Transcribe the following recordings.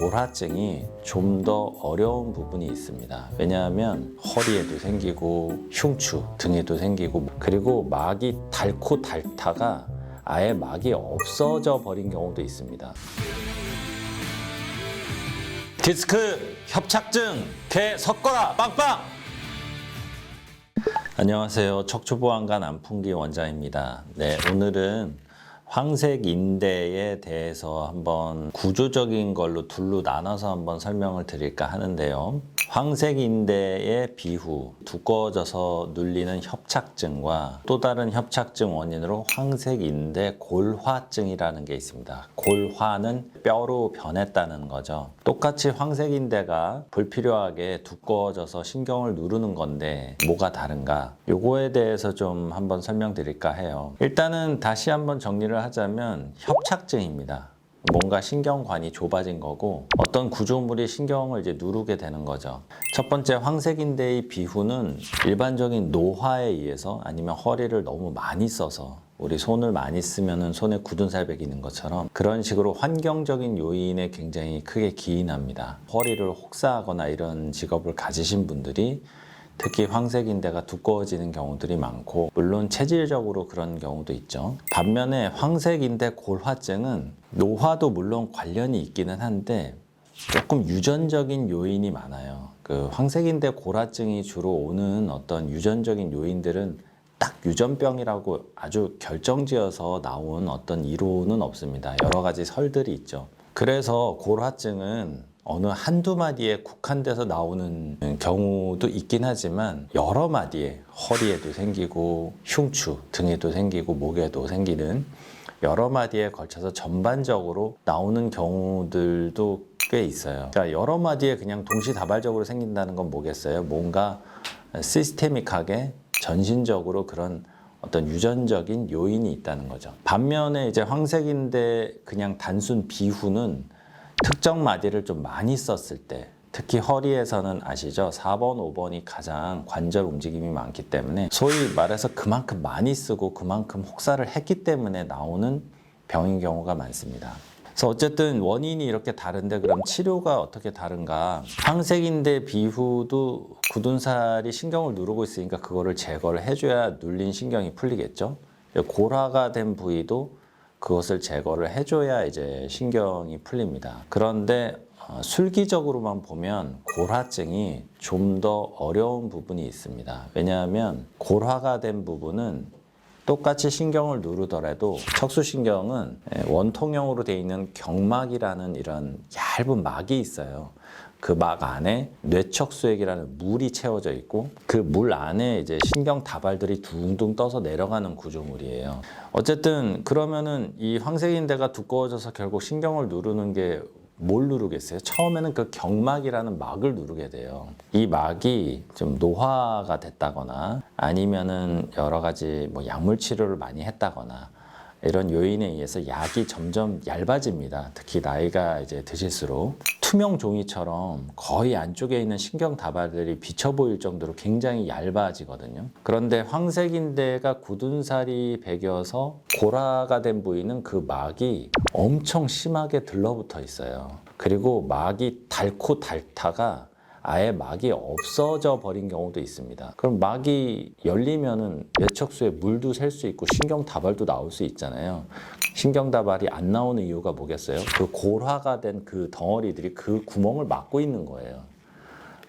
골화증이 좀 더 어려운 부분이 있습니다. 왜냐하면 허리에도 생기고 흉추 등에도 생기고, 그리고 막이 닳고 닳다가 아예 막이 없어져 버린 경우도 있습니다. 디스크 협착증 개 섞어라 빵빵! 안녕하세요. 척추보안관 안풍기 원장입니다. 네, 오늘은 황색 인대에 대해서 한번 구조적인 걸로 둘로 나눠서 한번 설명을 드릴까 하는데요. 황색 인대의 비후, 두꺼워져서 눌리는 협착증과 또 다른 협착증 원인으로 황색 인대 골화증이라는 게 있습니다. 골화는 뼈로 변했다는 거죠. 똑같이 황색 인대가 불필요하게 두꺼워져서 신경을 누르는 건데 뭐가 다른가? 요거에 대해서 좀 한번 설명드릴까 해요. 일단은 다시 한번 정리를 하자면 협착증입니다. 뭔가 신경관이 좁아진 거고 어떤 구조물이 신경을 이제 누르게 되는 거죠. 첫 번째, 황색인대의 비후는 일반적인 노화에 의해서 아니면 허리를 너무 많이 써서, 우리 손을 많이 쓰면은 손에 굳은 살 베기는 것처럼 그런 식으로 환경적인 요인에 굉장히 크게 기인합니다. 허리를 혹사하거나 이런 직업을 가지신 분들이 특히 황색인대가 두꺼워지는 경우들이 많고, 물론 체질적으로 그런 경우도 있죠. 반면에 황색인대 골화증은 노화도 물론 관련이 있기는 한데 조금 유전적인 요인이 많아요. 그 황색인대 골화증이 주로 오는 어떤 유전적인 요인들은 딱 유전병이라고 아주 결정지어서 나온 어떤 이론은 없습니다. 여러 가지 설들이 있죠. 그래서 골화증은 어느 한두 마디에 국한돼서 나오는 경우도 있긴 하지만 여러 마디에, 허리에도 생기고 흉추 등에도 생기고 목에도 생기는 여러 마디에 걸쳐서 전반적으로 나오는 경우들도 꽤 있어요. 그러니까 여러 마디에 그냥 동시다발적으로 생긴다는 건 뭐겠어요? 뭔가 시스테믹하게 전신적으로 그런 어떤 유전적인 요인이 있다는 거죠. 반면에 이제 황색인대 그냥 단순 비후는 특정 마디를 좀 많이 썼을 때, 특히 허리에서는 아시죠? 4번, 5번이 가장 관절 움직임이 많기 때문에 소위 말해서 그만큼 많이 쓰고 그만큼 혹사를 했기 때문에 나오는 병인 경우가 많습니다. 그래서 어쨌든 원인이 이렇게 다른데 그럼 치료가 어떻게 다른가? 황색인대 비후도 굳은 살이 신경을 누르고 있으니까 그거를 제거를 해줘야 눌린 신경이 풀리겠죠? 골화가 된 부위도 그것을 제거를 해줘야 이제 신경이 풀립니다. 그런데 술기적으로만 보면 골화증이 좀 더 어려운 부분이 있습니다. 왜냐하면 골화가 된 부분은 똑같이 신경을 누르더라도 척수신경은 원통형으로 되어 있는 경막이라는 이런 얇은 막이 있어요. 그 막 안에 뇌척수액이라는 물이 채워져 있고 그 물 안에 이제 신경 다발들이 둥둥 떠서 내려가는 구조물이에요. 어쨌든 그러면은 이 황색인대가 두꺼워져서 결국 신경을 누르는 게 뭘 누르겠어요? 처음에는 그 경막이라는 막을 누르게 돼요. 이 막이 좀 노화가 됐다거나 아니면은 여러 가지 뭐 약물 치료를 많이 했다거나 이런 요인에 의해서 약이 점점 얇아집니다. 특히 나이가 이제 드실수록 투명 종이처럼 거의 안쪽에 있는 신경 다발들이 비쳐 보일 정도로 굉장히 얇아지거든요. 그런데 황색인대가 굳은 살이 배겨서 골화가 된 부위는 그 막이 엄청 심하게 들러붙어 있어요. 그리고 막이 닳고 닳다가 아예 막이 없어져 버린 경우도 있습니다. 그럼 막이 열리면은 뇌척수에 물도 셀 수 있고 신경 다발도 나올 수 있잖아요. 신경 다발이 안 나오는 이유가 뭐겠어요? 그 골화가 된 그 덩어리들이 그 구멍을 막고 있는 거예요.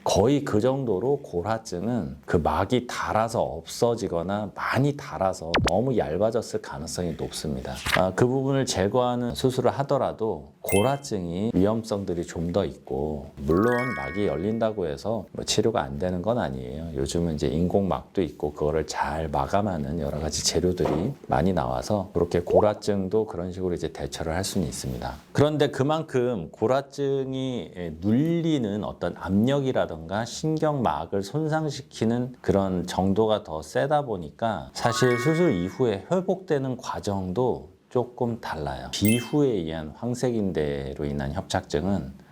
거의 그 정도로 골화증은 그 막이 닳아서 없어지거나 많이 닳아서 너무 얇아졌을 가능성이 높습니다. 그 부분을 제거하는 수술을 하더라도 골화증이 위험성들이 좀 더 있고, 물론 막이 열린다고 해서 뭐 치료가 안 되는 건 아니에요. 요즘은 이제 인공막도 있고 그거를 잘 마감하는 여러 가지 재료들이 많이 나와서 그렇게 골화증도 그런 식으로 이제 대처를 할 수는 있습니다. 그런데 그만큼 골화증이 눌리는 어떤 압력이라든가 신경막을 손상시키는 그런 정도가 더 세다 보니까 사실 수술 이후에 회복되는 과정도 조금 달라요. 비후에 의한 황색인대로 인한 협착증은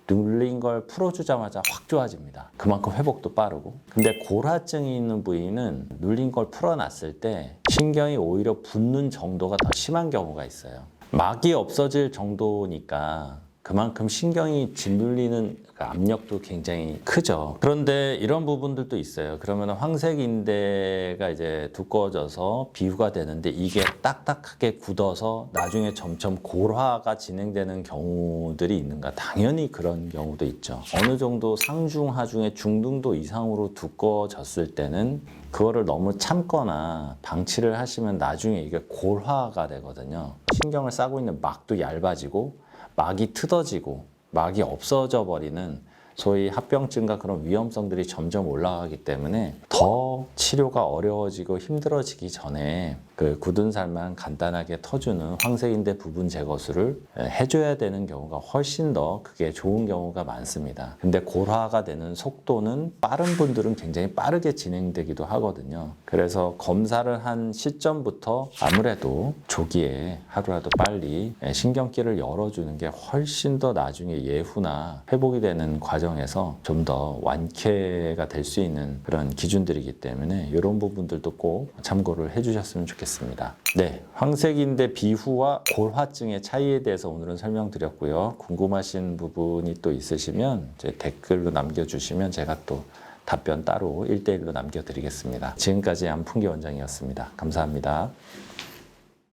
눌린 걸 풀어주자마자 확 좋아집니다. 그만큼 회복도 빠르고. 근데 골화증이 있는 부위는 눌린 걸 풀어놨을 때 신경이 오히려 붓는 정도가 더 심한 경우가 있어요. 막이 없어질 정도니까 그만큼 신경이 짓눌리는 그 압력도 굉장히 크죠. 그런데 이런 부분들도 있어요. 그러면 황색인대가 이제 두꺼워져서 비후가 되는데 이게 딱딱하게 굳어서 나중에 점점 골화가 진행되는 경우들이 있는가? 당연히 그런 경우도 있죠. 어느 정도 상중, 하중의 중등도 이상으로 두꺼워졌을 때는 그거를 너무 참거나 방치를 하시면 나중에 이게 골화가 되거든요. 신경을 싸고 있는 막도 얇아지고 막이 트어지고 막이 없어져 버리는 소위 합병증과 그런 위험성들이 점점 올라가기 때문에 더 치료가 어려워지고 힘들어지기 전에 그 굳은 살만 간단하게 터주는 황색인대 부분 제거술을 해줘야 되는 경우가 훨씬 더 그게 좋은 경우가 많습니다. 근데 골화가 되는 속도는 빠른 분들은 굉장히 빠르게 진행되기도 하거든요. 그래서 검사를 한 시점부터 아무래도 조기에 하루라도 빨리 신경길을 열어주는 게 훨씬 더 나중에 예후나 회복이 되는 과정에서 좀 더 완쾌가 될 수 있는 그런 기준들이기 때문에 이런 부분들도 꼭 참고를 해주셨으면 좋겠습니다. 네, 황색인대 비후와 골화증의 차이에 대해서 오늘은 설명드렸고요. 궁금하신 부분이 또 있으시면 이제 댓글로 남겨주시면 제가 또 답변 따로 1대1로 남겨드리겠습니다. 지금까지 안풍기 원장이었습니다. 감사합니다.